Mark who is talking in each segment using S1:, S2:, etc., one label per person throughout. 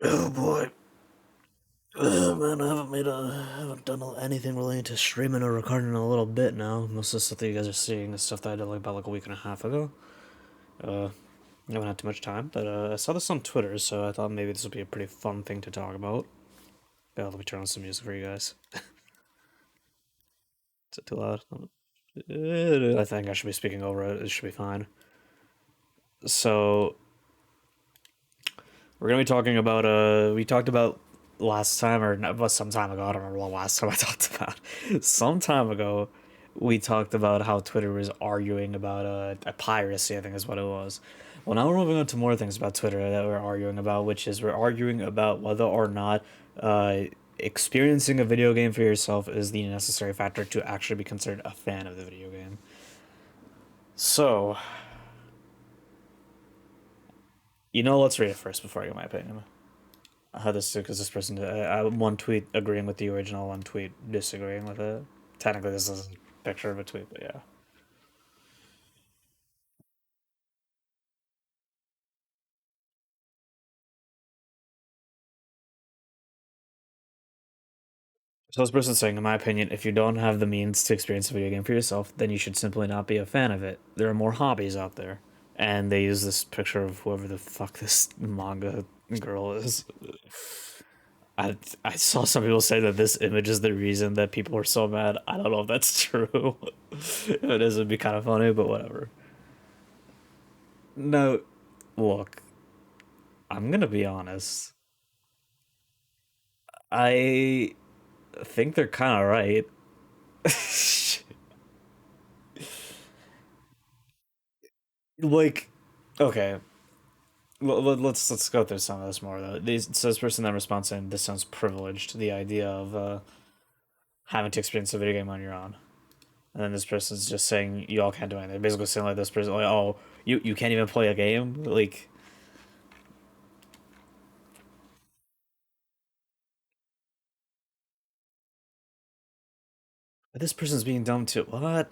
S1: Oh boy. Man, I haven't done anything related to streaming or recording in a little bit now. Most of the stuff that you guys are seeing is stuff that I did about like a week and a half ago. Uh, I haven't had too much time, but I saw this on Twitter, so I thought maybe this would be a pretty fun thing to talk about. Yeah, let me turn on some music for you guys. Is it too loud? I think I should be speaking over it. It should be fine. So we're gonna be talking about we talked about last time or no, it was some time ago. I don't remember what last time I talked about. Some time ago, we talked about how Twitter was arguing about piracy. I think is what it was. Well, now we're moving on to more things about Twitter that we're arguing about, which is we're arguing about whether or not uh, experiencing a video game for yourself is the necessary factor to actually be considered a fan of the video game. So, let's read it first before I give my opinion. I had this too because this person, one tweet agreeing with the original, one tweet disagreeing with it. Technically, this is a picture of a tweet, but yeah. So this person's saying, in my opinion, if you don't have the means to experience a video game for yourself, then you should simply not be a fan of it. There are more hobbies out there. And they use this picture of whoever the fuck this manga girl is. I saw some people say that this image is the reason that people are so mad. I don't know if that's true. If it is, it'd be kind of funny, but whatever. No, look, I'm gonna be honest. I think they're kind of right. Like, okay, let's go through some of this more though. So this person then responds saying this sounds privileged. The idea of having to experience a video game on your own, and then this person's just saying you all can't do anything. Basically saying like this person like, oh, you can't even play a game. Like this person's being dumb too. What?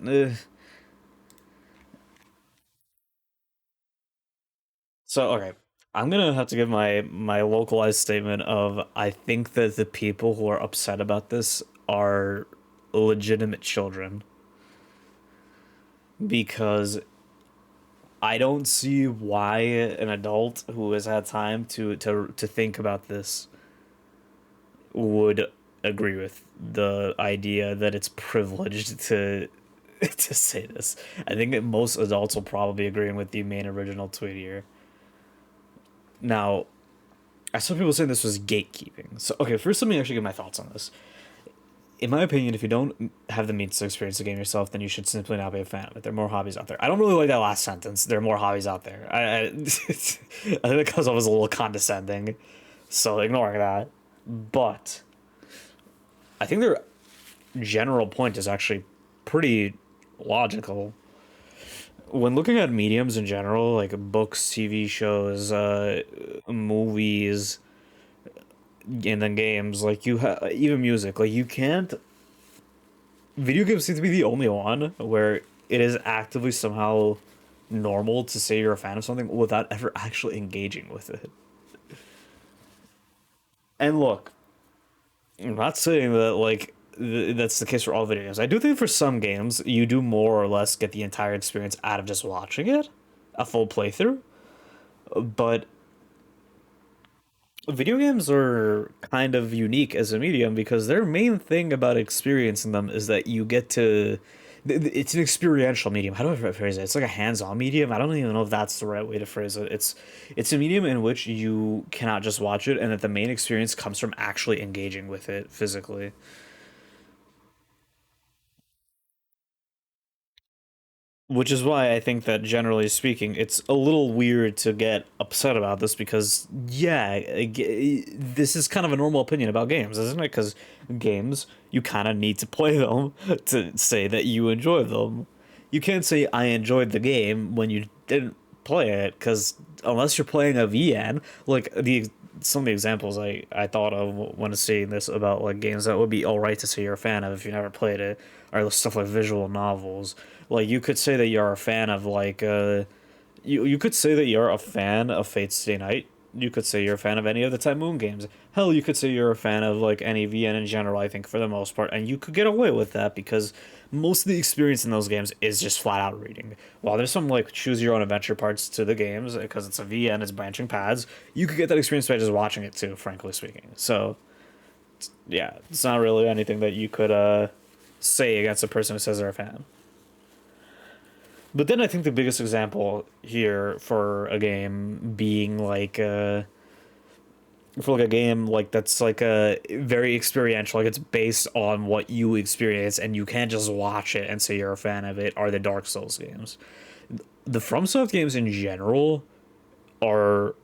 S1: So okay, I'm gonna have to give my localized statement of I think that the people who are upset about this are legitimate children because I don't see why an adult who has had time to think about this would agree with the idea that it's privileged to to say this. I think that most adults will probably be agreeing with the main original tweet here. Now, I saw people saying this was gatekeeping. So, okay, first let me actually give my thoughts on this. In my opinion, if you don't have the means to experience the game yourself, then you should simply not be a fan of it. There are more hobbies out there. I don't really like that last sentence. There are more hobbies out there. I think it comes off as a little condescending, so ignoring that. But I think their general point is actually pretty logical. When looking at mediums in general, like books, TV shows, movies, and then games, like even music, like you can't. Video games seem to be the only one where it is actively somehow normal to say you're a fan of something without ever actually engaging with it. And look, I'm not saying that that's the case for all video games. I do think for some games you do more or less get the entire experience out of just watching it, a full playthrough. But video games are kind of unique as a medium because their main thing about experiencing them is that you get to it's an experiential medium. How do I phrase it? It's like a hands-on medium. I don't even know if that's the right way to phrase it. It's a medium in which you cannot just watch it and that the main experience comes from actually engaging with it physically. Which is why I think that generally speaking, it's a little weird to get upset about this because, yeah, this is kind of a normal opinion about games, isn't it? Because games, you kind of need to play them to say that you enjoy them. You can't say, I enjoyed the game when you didn't play it, because unless you're playing a VN, like some of the examples I thought of when seeing this about like games that would be alright to say you're a fan of if you never played it are stuff like visual novels. Like you could say that you're a fan of you could say that you're a fan of Fate Stay Night you could say you're a fan of any of the Type Moon games. Hell, you could say you're a fan of like any VN in general, I think, for the most part, and you could get away with that because most of the experience in those games is just flat out reading. While there's some like choose your own adventure parts to the games, because it's a VN, it's branching paths, you could get that experience by just watching it too, frankly speaking. So yeah, it's not really anything that you could say against a person who says they're a fan. But then I think the biggest example here for a game being like for like a game like that's like a very experiential, like it's based on what you experience and you can't just watch it and say you're a fan of it, are the Dark Souls games. The FromSoft games in general are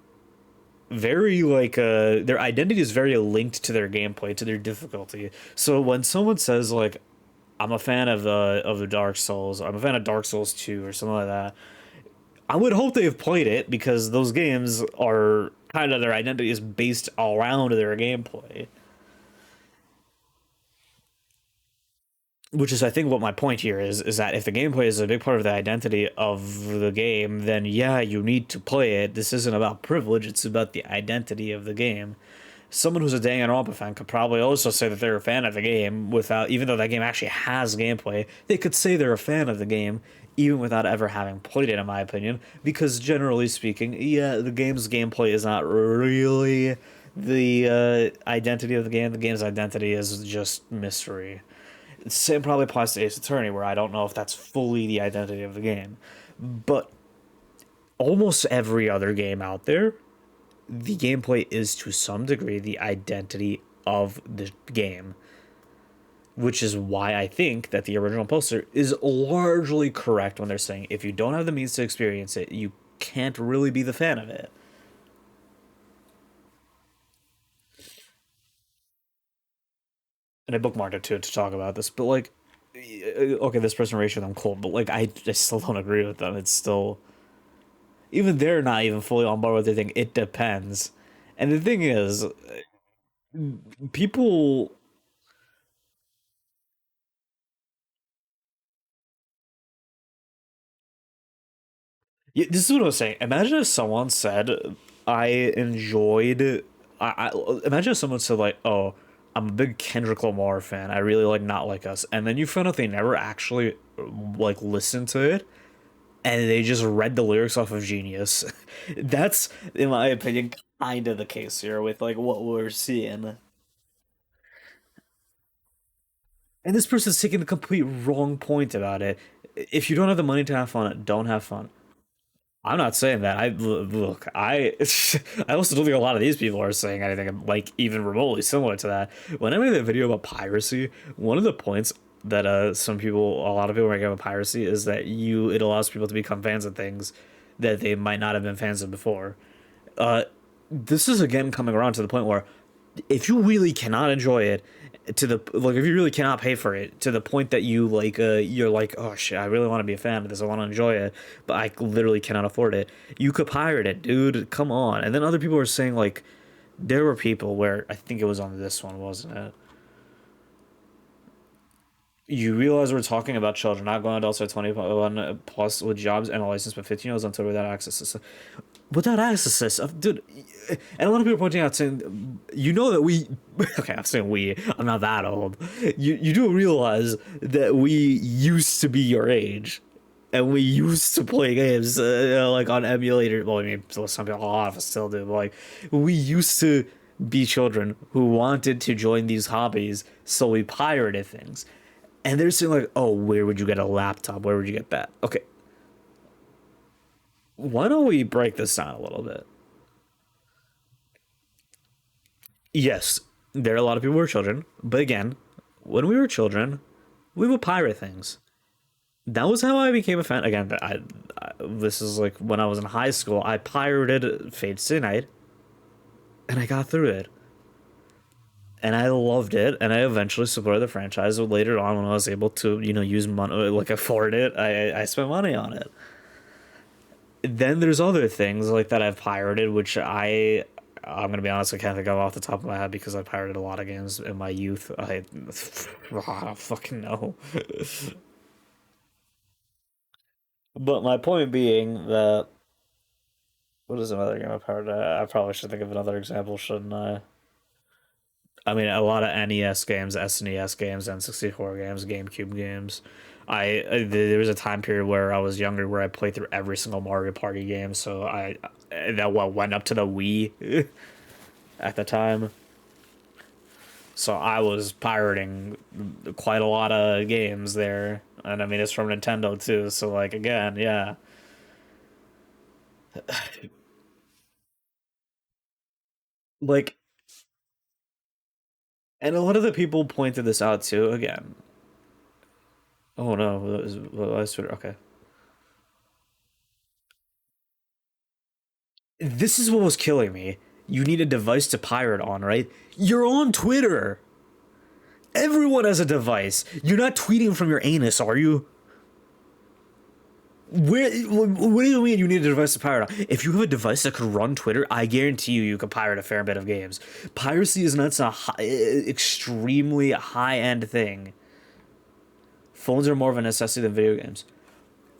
S1: very like their identity is very linked to their gameplay, to their difficulty. So when someone says like I'm a fan of the Dark Souls, I'm a fan of Dark Souls 2 or something like that, I would hope they've played it because those games are kind of their identity is based around their gameplay. Which is, I think, what my point here is that if the gameplay is a big part of the identity of the game, then yeah, you need to play it. This isn't about privilege; it's about the identity of the game. Someone who's a Danganronpa fan could probably also say that they're a fan of the game without, even though that game actually has gameplay, they could say they're a fan of the game even without ever having played it, in my opinion, because generally speaking, yeah, the game's gameplay is not really the identity of the game. The game's identity is just mystery. The same probably applies to Ace Attorney, where I don't know if that's fully the identity of the game. But almost every other game out there, the gameplay is to some degree the identity of the game, which is why I think that the original poster is largely correct when they're saying if you don't have the means to experience it, you can't really be the fan of it. And I bookmarked it too to talk about this, but like, okay, this person rated them cold, but like, I still don't agree with them. It's still, even they're not even fully on board with the thing. It depends. And the thing is, people. Yeah, this is what I was saying. Imagine if someone said, "I enjoyed." Imagine if someone said like, "Oh, I'm a big Kendrick Lamar fan. I really like Not Like Us," and then you found out they never actually like listened to it, and they just read the lyrics off of Genius. That's, in my opinion, kind of the case here with like what we're seeing. And this person's taking the complete wrong point about it. If you don't have the money to have fun, don't have fun. I'm not saying that. I look. I also don't think a lot of these people are saying anything like even remotely similar to that. When I made that video about piracy, one of the points that a lot of people make about piracy is that it allows people to become fans of things that they might not have been fans of before. Uh, this is again coming around to the point where if you really cannot enjoy it, to the like if you really cannot pay for it to the point that you're like, oh shit, I really want to be a fan of this, I want to enjoy it, but I literally cannot afford it, you could pirate it, dude, come on. And then other people are saying like there were people where I think it was on this one, wasn't it? You realize we're talking about children, not going adults at 21 plus with jobs and a license, but 15 years on Twitter without access. Without access, dude. And a lot of people are pointing out saying, you know that we, okay, I'm saying we, I'm not that old. You do realize that we used to be your age, and we used to play games like on emulator. Well, I mean, some people, a lot of us still do. But like, we used to be children who wanted to join these hobbies, so we pirated things. And they're saying like, oh, where would you get a laptop? Where would you get that? Okay, why don't we break this down a little bit? Yes, there are a lot of people who were children, but again, when we were children, we would pirate things. That was how I became a fan. Again, this is like when I was in high school. I pirated Fate Stay Night, and I got through it, and I loved it. And I eventually supported the franchise. But later on, when I was able to, use money, like afford it, I spent money on it. Then there's other things like that I've pirated, which I'm gonna be honest, I can't think of off the top of my head because I pirated a lot of games in my youth. I don't fucking know. But my point being that What is another game I've heard? I probably should think of another example, shouldn't I? I mean, a lot of NES games, SNES games, N64 games, GameCube games. There was a time period where I was younger where I played through every single Mario Party game, so I that what went up to the Wii at the time. So I was pirating quite a lot of games there, and I mean it's from Nintendo too. So like again, yeah, like, and a lot of the people pointed this out too. Again, oh no, okay. This is what was killing me. You need a device to pirate on, right? You're on Twitter. Everyone has a device. You're not tweeting from your anus, are you? What do you mean you need a device to pirate on? If you have a device that could run Twitter, I guarantee you could pirate a fair bit of games. Piracy is not a extremely high end thing. Phones are more of a necessity than video games.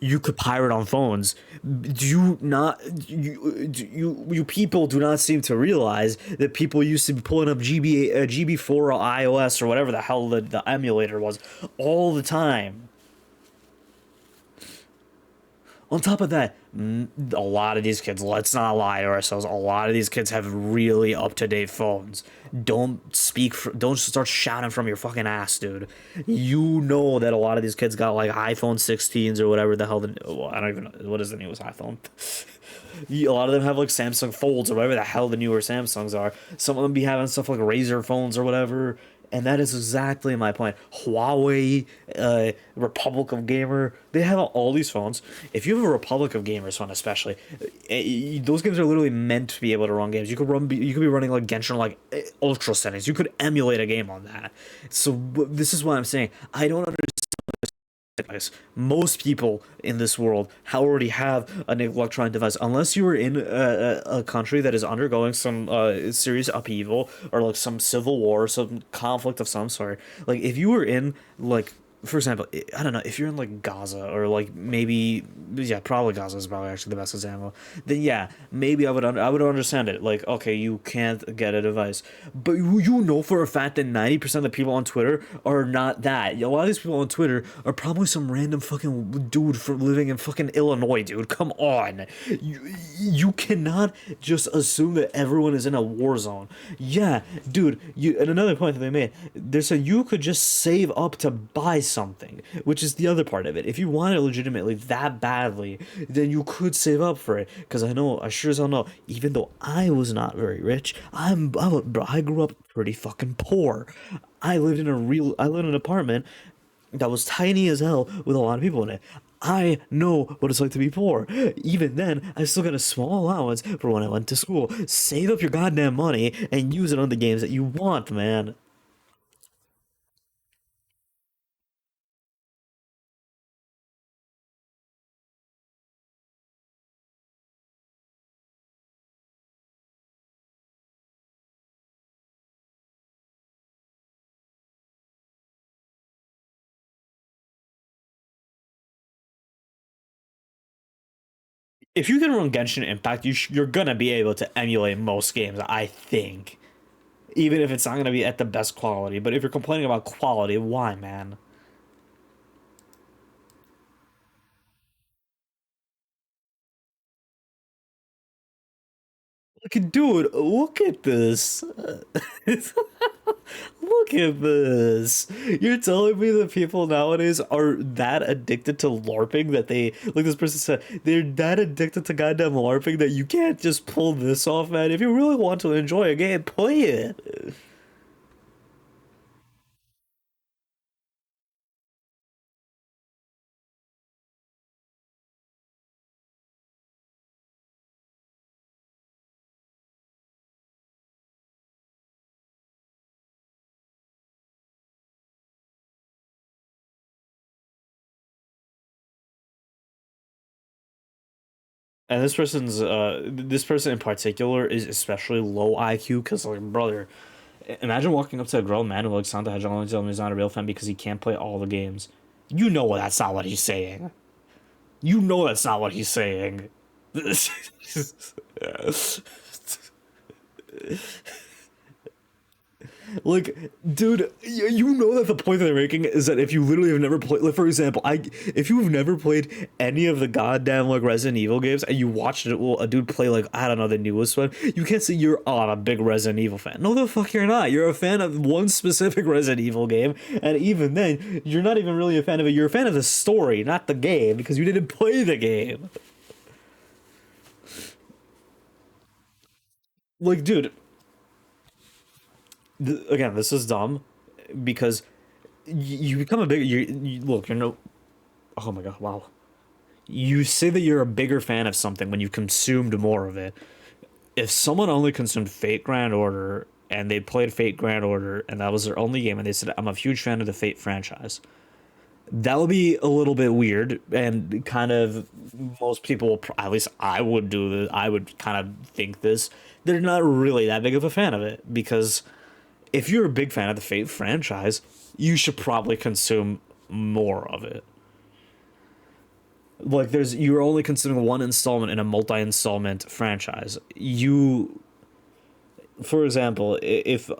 S1: You could pirate on phones. Do you not? You people do not seem to realize that people used to be pulling up GB4 or iOS or whatever the hell the emulator was all the time. On top of that, a lot of these kids, let's not lie to ourselves, a lot of these kids have really up to date phones. Don't start shouting from your fucking ass, dude. You know that a lot of these kids got like iPhone 16s or whatever the hell. Well, I don't even know. What is the newest iPhone? A lot of them have like Samsung Folds or whatever the hell the newer Samsungs are. Some of them be having stuff like Razer phones or whatever. And that is exactly my point. Huawei, Republic of Gamer, they have all these phones. If you have a Republic of Gamers phone, especially, those games are literally meant to be able to run games. You could be running like Genshin like ultra settings. You could emulate a game on that. So this is what I'm saying. I don't understand. Most people in this world already have an electronic device, unless you are in a country that is undergoing some serious upheaval or like some civil war, some conflict of some sort. Like if you were in like, for example, I don't know, if you're in like Gaza or like maybe, yeah, probably Gaza is probably actually the best example. Then yeah, maybe I would understand it. Like okay, you can't get a device, but you know for a fact that 90% of the people on Twitter are not that. A lot of these people on Twitter are probably some random fucking dude from living in fucking Illinois, dude. Come on, you cannot just assume that everyone is in a war zone. Yeah, dude. And another point that they made, they said you could just save up to buy something, which is the other part of it. If you want it legitimately that badly, then you could save up for it. Because I sure as hell know, even though I was not very rich, I grew up pretty fucking poor. I lived in an apartment that was tiny as hell with a lot of people in it. I know what it's like to be poor. Even then, I still got a small allowance for when I went to school. Save up your goddamn money and use it on the games that you want, man. If you can run Genshin Impact, you're gonna be able to emulate most games, I think. Even if it's not gonna be at the best quality. But if you're complaining about quality, why, man? Dude, look at this. Look at this. You're telling me that people nowadays are that addicted to LARPing that like this person said, they're that addicted to goddamn LARPing that you can't just pull this off, man. If you really want to enjoy a game, play it. And this person in particular is especially low IQ because like brother, imagine walking up to a grown man who like Santa Hedgehog and telling him he's not a real fan because he can't play all the games. You know that's not what he's saying. You know that's not what he's saying. Like, dude, you know that the point that they're making is that if you literally have never played, like, for example, if you've never played any of the goddamn like Resident Evil games and you watched it, well, a dude play like I don't know the newest one, you can't say you're I'm a big Resident Evil fan. No, the fuck you're not. You're a fan of one specific Resident Evil game, and even then, you're not even really a fan of it. You're a fan of the story, not the game, because you didn't play the game. Like, dude, again, this is dumb because you become a big you look you're no oh my god, wow, you say that you're a bigger fan of something when you've consumed more of it. If someone only consumed Fate Grand Order and they played Fate Grand Order and that was their only game and they said I'm a huge fan of the Fate franchise, that would be a little bit weird and kind of most people will at least I would do this, I would kind of think this, they're not really that big of a fan of it because if you're a big fan of the Fate franchise, you should probably consume more of it. Like there's you're only consuming one installment in a multi-installment franchise. You, for example, if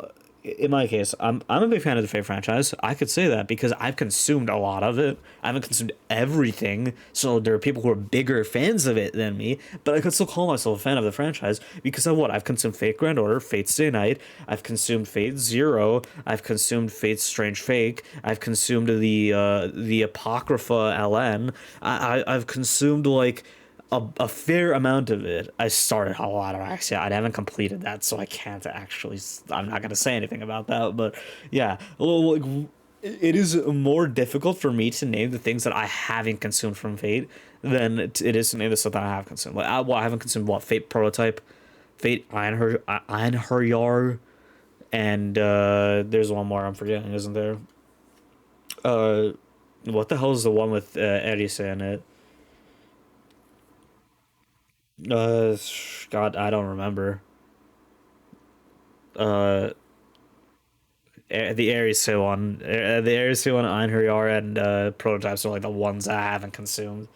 S1: in my case, I'm a big fan of the Fate franchise. I could say that because I've consumed a lot of it. I haven't consumed everything, so there are people who are bigger fans of it than me. But I could still call myself a fan of the franchise because of what I've consumed: Fate Grand Order, Fate Stay Night. I've consumed Fate Zero. I've consumed Fate Strange Fake. I've consumed the Apocrypha LN. I've consumed like a fair amount of it. I started a lot of actually. I haven't completed that, so I can't actually. I'm not gonna say anything about that. But yeah, well, like, it is more difficult for me to name the things that I haven't consumed from Fate than it is to name the stuff that I have consumed. Like, I haven't consumed what Fate Prototype, Fate Einherjar, and there's one more I'm forgetting, isn't there? Uh, what the hell is the one with Eris in it? Uh, God, I don't remember. Uh, the Ares one, the Ares one, Einherjar, and prototypes are like the ones I haven't consumed.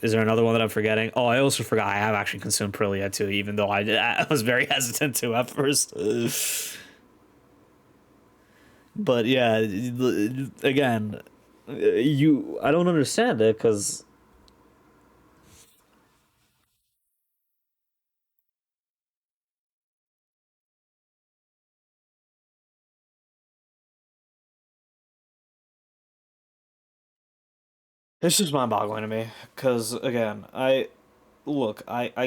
S1: Is there another one that I'm forgetting? Oh, I also forgot I have actually consumed Prilia too, even though I was very hesitant to at first. But yeah, again, you I don't understand it because it's just mind-boggling to me. Because again, I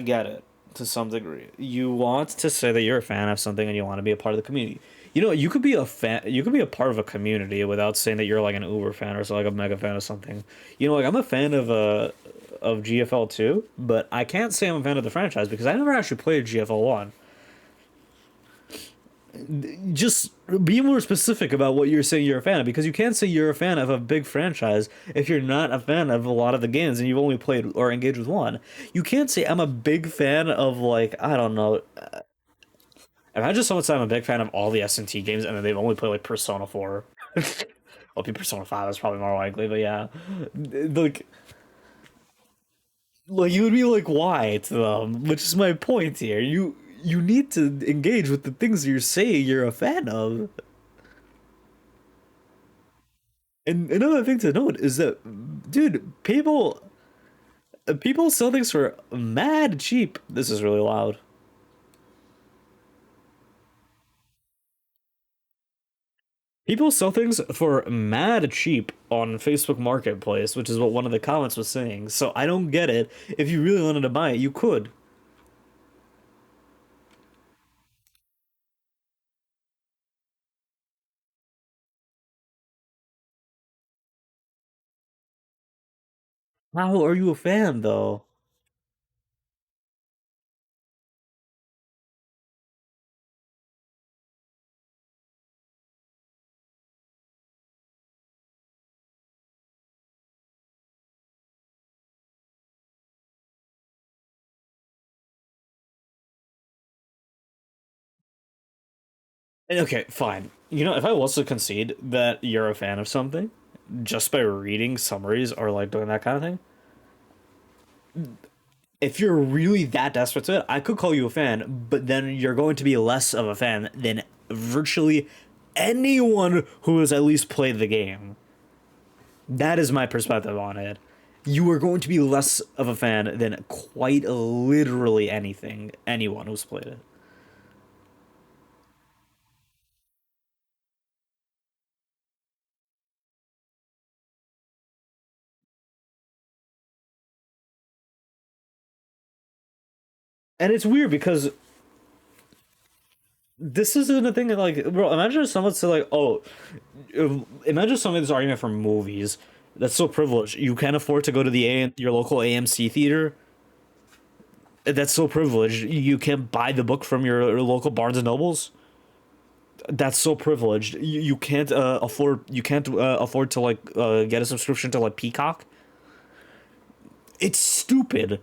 S1: get it to some degree. You want to say that you're a fan of something and you want to be a part of the community. You know, you could be a fan, you could be a part of a community without saying that you're like an Uber fan or so like a mega fan of something. You know, like I'm a fan of GFL 2, but I can't say I'm a fan of the franchise because I never actually played GFL 1. Just be more specific about what you're saying you're a fan of because you can't say you're a fan of a big franchise if you're not a fan of a lot of the games and you've only played or engaged with one. You can't say I'm a big fan of like I don't know. Imagine someone saying I'm a big fan of all the S&T games and then they've only played like Persona 4. Well, be Persona 5 that's probably more likely, but yeah. Like you would be like why to them, which is my point here. You need to engage with the things you're saying you're a fan of. And another thing to note is that, dude, people sell things for mad cheap. This is really loud. People sell things for mad cheap on Facebook Marketplace, which is what one of the comments was saying. So I don't get it. If you really wanted to buy it, you could. How are you a fan, though? And okay, fine. You know, if I was to concede that you're a fan of something, just by reading summaries or like doing that kind of thing, If you're really that desperate to it, I could call you a fan, but then you're going to be less of a fan than virtually anyone who has at least played the game. That is my perspective on it. You are going to be less of a fan than quite literally anyone who's played it. And it's weird because this isn't a thing that, like, bro, imagine if someone said, like, oh, imagine somebody this argument for movies that's so privileged. You can't afford to go to your local AMC theater. That's so privileged. You can't buy the book from your local Barnes and Nobles. That's so privileged. You can't afford. You can't afford to, like, get a subscription to, like, Peacock. It's stupid.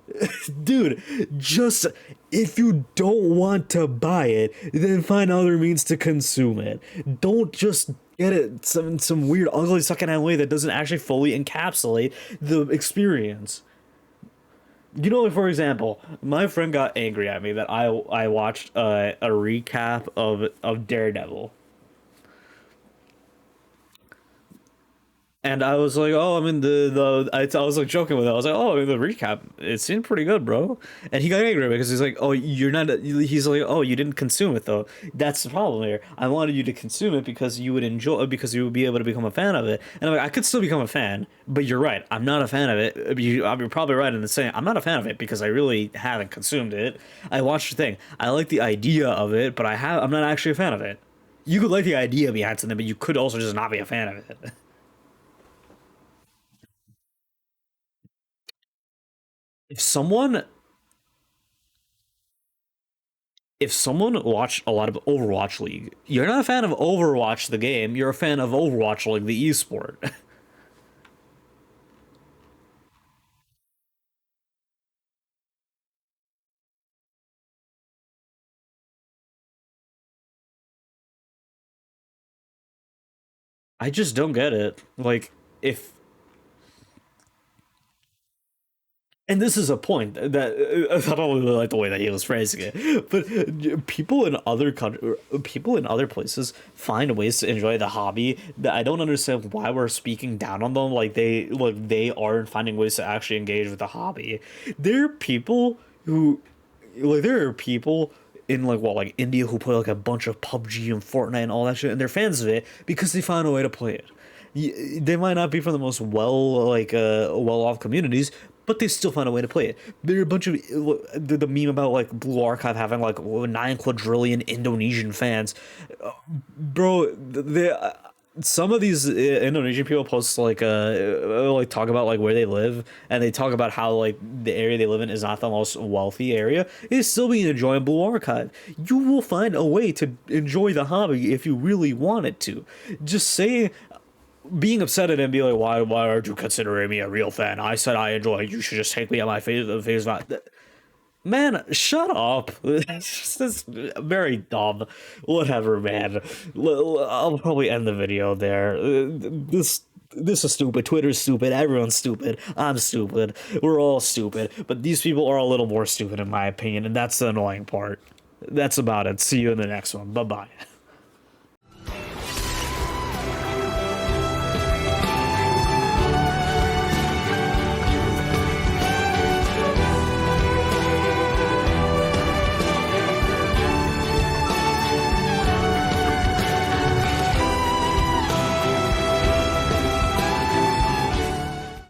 S1: Dude, just if you don't want to buy it, then find other means to consume it. Don't just get it some weird ugly secondhand way that doesn't actually fully encapsulate the experience. You know, for example, my friend got angry at me that I watched a recap of Daredevil. And I was like, oh, I'm in I was like joking with it. I was like, oh, in the recap, it seemed pretty good, bro. And he got angry because he's like, oh, you're not. He's like, oh, you didn't consume it though. That's the problem here. I wanted you to consume it because you would enjoy, because you would be able to become a fan of it. And I'm like, I could still become a fan, but you're right. I'm not a fan of it. You're probably right in the saying I'm not a fan of it because I really haven't consumed it. I watched the thing. I like the idea of it, but I'm not actually a fan of it. You could like the idea behind something, but you could also just not be a fan of it. If someone if someone watched a lot of Overwatch League, you're not a fan of Overwatch the game, you're a fan of Overwatch League the esport. I just don't get it. Like, if and this is a point that I don't really like the way that he was phrasing it, but people in other places find ways to enjoy the hobby that I don't understand why we're speaking down on them. They aren't finding ways to actually engage with the hobby. There are people who there are people in, like, what, like India who play like a bunch of PUBG and Fortnite and all that shit, and they're fans of it because they found a way to play it. They might not be from the most well off communities, but they still find a way to play it. There are a bunch of the meme about, like, Blue Archive having, like, 9 quadrillion Indonesian fans, bro. Some of these Indonesian people post, like, talk about, like, where they live, and they talk about how, like, the area they live in is not the most wealthy area. It's still being enjoyed in Blue Archive. You will find a way to enjoy the hobby if you really wanted to. Just say being upset at him, be like, why aren't you considering me a real fan? I said I enjoy it. You should just take me at my face value. Man, shut up. It's very dumb. Whatever, man. I'll probably end the video there. This is stupid. Twitter's stupid. Everyone's stupid. I'm stupid. We're all stupid. But these people are a little more stupid, in my opinion, and that's the annoying part. That's about it. See you in the next one. Bye bye.